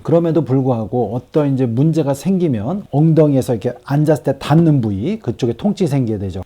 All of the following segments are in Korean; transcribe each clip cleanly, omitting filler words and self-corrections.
그럼에도 불구하고 어떤 이제 문제가 생기면 엉덩이에서 이렇게 앉았을 때 닿는 부위, 그쪽에 통증이 생기게 되죠.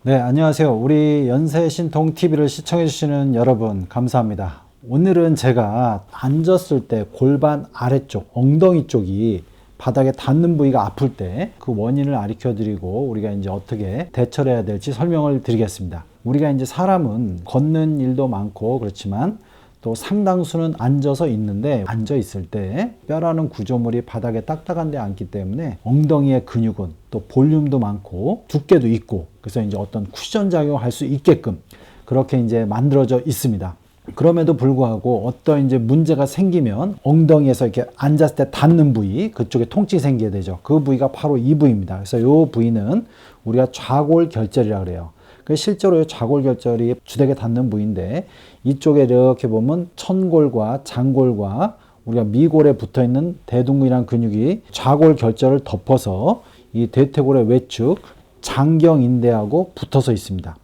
네, 안녕하세요. 우리 연세신통TV를 시청해주시는 여러분, 감사합니다. 오늘은 제가 앉았을 때 골반 아래쪽, 엉덩이 쪽이 바닥에 닿는 부위가 아플 때 그 원인을 가르쳐 드리고 우리가 이제 어떻게 대처를 해야 될지 설명을 드리겠습니다. 우리가 이제 사람은 걷는 일도 많고 그렇지만 또 상당수는 앉아서 있는데, 앉아 있을 때 뼈라는 구조물이 바닥에 딱딱한 데 앉기 때문에 엉덩이의 근육은 또 볼륨도 많고 두께도 있고, 그래서 이제 어떤 쿠션 작용을 할 수 있게끔 그렇게 이제 만들어져 있습니다. 그럼에도 불구하고 어떤 이제 문제가 생기면 엉덩이에서 이렇게 앉았을 때 닿는 부위, 그쪽에 통증이 생기게 되죠. 그 부위가 바로 이 부위입니다. 그래서 이 부위는 우리가 좌골결절이라고 그래요. 실제로 좌골결절이 주되게 닿는 부위인데, 이쪽에 이렇게 보면 천골과 장골과 우리가 미골에 붙어 있는 대둔근이라는 근육이 좌골결절을 덮어서 이 대퇴골의 외축 장경인대하고 붙어서 있습니다.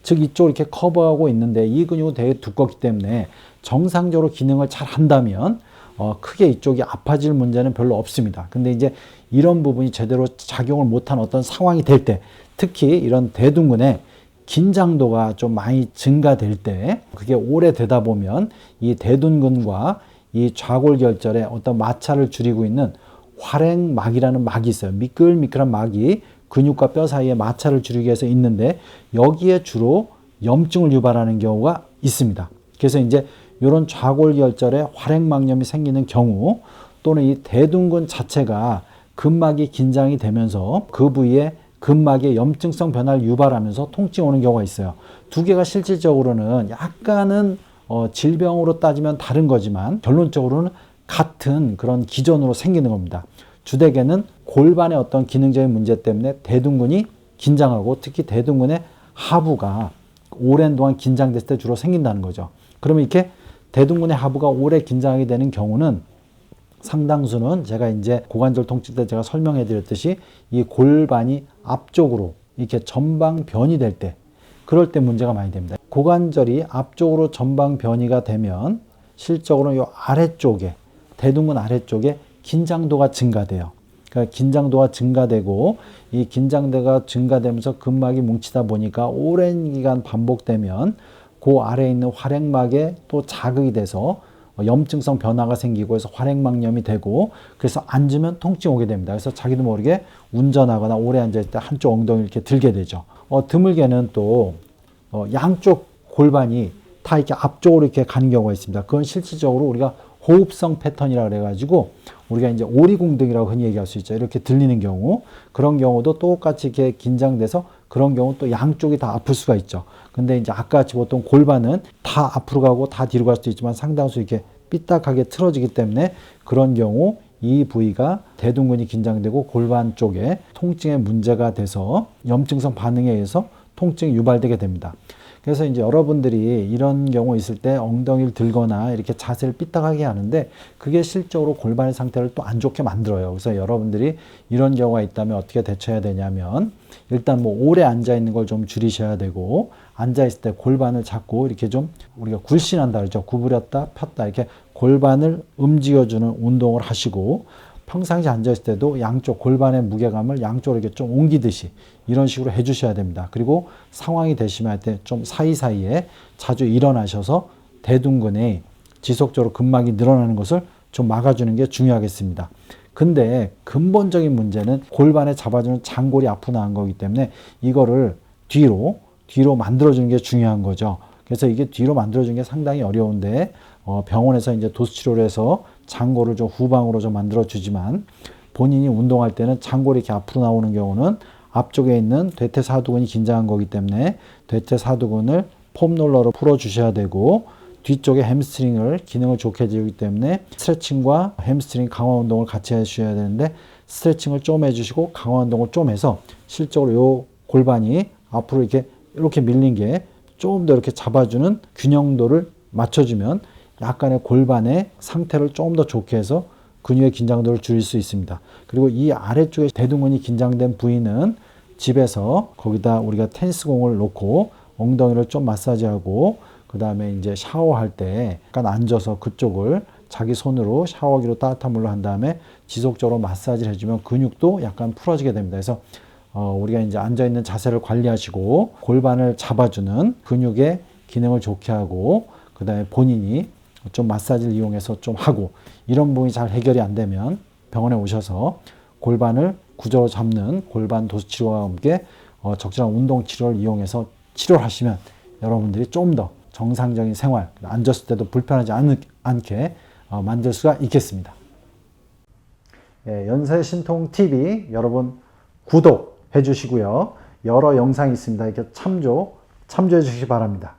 즉 이쪽을 이렇게 커버하고 있는데, 이 근육은 되게 두껍기 때문에 정상적으로 기능을 잘 한다면 크게 이쪽이 아파질 문제는 별로 없습니다. 근데 이제 이런 부분이 제대로 작용을 못한 어떤 상황이 될 때, 특히 이런 대둔근에 긴장도가 좀 많이 증가될 때, 그게 오래되다 보면 이 대둔근과 이 좌골결절에 어떤 마찰을 줄이고 있는 활액막이라는 막이 있어요. 미끌미끌한 막이 근육과 뼈 사이에 마찰을 줄이기 위해서 있는데, 여기에 주로 염증을 유발하는 경우가 있습니다. 그래서 이제 이런 좌골결절에 활액막염이 생기는 경우, 또는 이 대둔근 자체가 근막이 긴장이 되면서 그 부위에 근막의 염증성 변화를 유발하면서 통증이 오는 경우가 있어요. 두 개가 실질적으로는 약간은 질병으로 따지면 다른 거지만 결론적으로는 같은 그런 기전으로 생기는 겁니다. 주되게는 골반의 어떤 기능적인 문제 때문에 대둔근이 긴장하고, 특히 대둔근의 하부가 오랜 동안 긴장됐을 때 주로 생긴다는 거죠. 그러면 이렇게 대둔근의 하부가 오래 긴장하게 되는 경우는 상당수는 제가 이제 고관절 통증 때 제가 설명해 드렸듯이 이 골반이 앞쪽으로 이렇게 전방 변이 될 때, 그럴 때 문제가 많이 됩니다. 고관절이 앞쪽으로 전방 변이가 되면 실적으로 이 아래쪽에, 대둔근 아래쪽에 긴장도가 증가돼요. 그러니까 긴장도가 증가되고, 이 긴장도가 증가되면서 근막이 뭉치다 보니까 오랜 기간 반복되면 그 아래에 있는 활액막에 또 자극이 돼서 염증성 변화가 생기고 해서 활액막염이 되고, 그래서 앉으면 통증이 오게 됩니다. 그래서 자기도 모르게 운전하거나 오래 앉아있을 때 한쪽 엉덩이를 이렇게 들게 되죠. 드물게는 또 양쪽 골반이 다 이렇게 앞쪽으로 이렇게 가는 경우가 있습니다. 그건 실질적으로 우리가 호흡성 패턴이라 그래가지고 우리가 이제 오리궁등이라고 흔히 얘기할 수 있죠. 이렇게 들리는 경우, 그런 경우도 똑같이 이렇게 긴장돼서 그런 경우 또 양쪽이 다 아플 수가 있죠. 근데 이제 아까 같이 보통 골반은 다 앞으로 가고 다 뒤로 갈 수도 있지만 상당수 이렇게 삐딱하게 틀어지기 때문에 그런 경우 이 부위가 대둔근이 긴장되고 골반 쪽에 통증의 문제가 돼서 염증성 반응에 의해서 통증이 유발되게 됩니다. 그래서 이제 여러분들이 이런 경우 있을 때 엉덩이를 들거나 이렇게 자세를 삐딱하게 하는데, 그게 실적으로 골반의 상태를 또 안 좋게 만들어요. 그래서 여러분들이 이런 경우가 있다면 어떻게 대처해야 되냐면, 일단 뭐 오래 앉아 있는 걸 좀 줄이셔야 되고, 앉아 있을 때 골반을 자꾸 이렇게 좀 우리가 굴신한다 그러죠. 구부렸다 폈다 이렇게 골반을 움직여주는 운동을 하시고, 평상시 앉아있을 때도 양쪽 골반의 무게감을 양쪽으로 이렇게 좀 옮기듯이 이런 식으로 해주셔야 됩니다. 그리고 상황이 되시면 할 때 좀 사이사이에 자주 일어나셔서 대둔근에 지속적으로 근막이 늘어나는 것을 좀 막아주는 게 중요하겠습니다. 근데 근본적인 문제는 골반에 잡아주는 장골이 앞으로 나간 거기 때문에 이거를 뒤로 만들어주는 게 중요한 거죠. 그래서 이게 뒤로 만들어주는 게 상당히 어려운데, 병원에서 이제 도수치료를 해서 장골을 좀 후방으로 좀 만들어주지만, 본인이 운동할 때는 장골이 이렇게 앞으로 나오는 경우는 앞쪽에 있는 대퇴사두근이 긴장한 거기 때문에 대퇴사두근을 폼롤러로 풀어주셔야 되고, 뒤쪽에 햄스트링을 기능을 좋게 해주기 때문에 스트레칭과 햄스트링 강화 운동을 같이 해주셔야 되는데, 스트레칭을 좀 해주시고 강화 운동을 좀 해서 실적으로 요 골반이 앞으로 이렇게 밀린 게 좀 더 이렇게 잡아주는 균형도를 맞춰주면 약간의 골반의 상태를 좀 더 좋게 해서 근육의 긴장도를 줄일 수 있습니다. 그리고 이 아래쪽에 대둔근이 긴장된 부위는 집에서 거기다 우리가 테니스공을 놓고 엉덩이를 좀 마사지하고, 그 다음에 이제 샤워할 때 약간 앉아서 그쪽을 자기 손으로 샤워기로 따뜻한 물로 한 다음에 지속적으로 마사지를 해주면 근육도 약간 풀어지게 됩니다. 그래서 우리가 이제 앉아있는 자세를 관리하시고 골반을 잡아주는 근육의 기능을 좋게 하고 그 다음에 본인이 좀 마사지를 이용해서 좀 하고 이런 부분이 잘 해결이 안 되면 병원에 오셔서 골반을 구조로 잡는 골반 도수 치료와 함께 적절한 운동 치료를 이용해서 치료를 하시면 여러분들이 좀 더 정상적인 생활, 앉았을 때도 불편하지 않게 만들 수가 있겠습니다. 예, 연세신통TV 여러분 구독해 주시고요. 여러 영상이 있습니다. 이렇게 참조해 주시기 바랍니다.